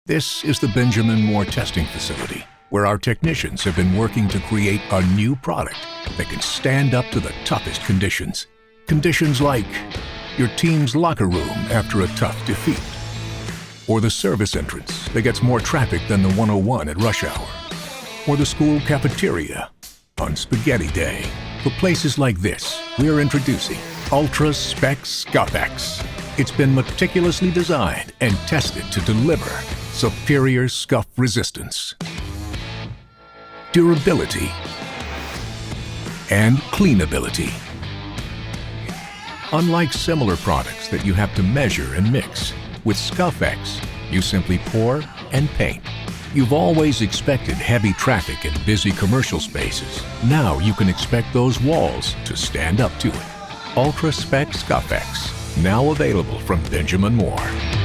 This is the Benjamin Moore testing facility, where our technicians have been working to create a new product that can stand up to the toughest conditions. Conditions like your team's locker room after a tough defeat, or the service entrance that gets more traffic than the 101 at rush hour, or the school cafeteria on spaghetti day. For places like this, we are introducing Ultra Spec Scuff-X. It's been meticulously designed and tested to deliver superior scuff resistance, durability, and cleanability. Unlike similar products that you have to measure and mix, with Scuff-X, you simply pour and paint. You've always expected heavy traffic in busy commercial spaces. Now you can expect those walls to stand up to it. Ultra Spec Scuff-X, now available from Benjamin Moore.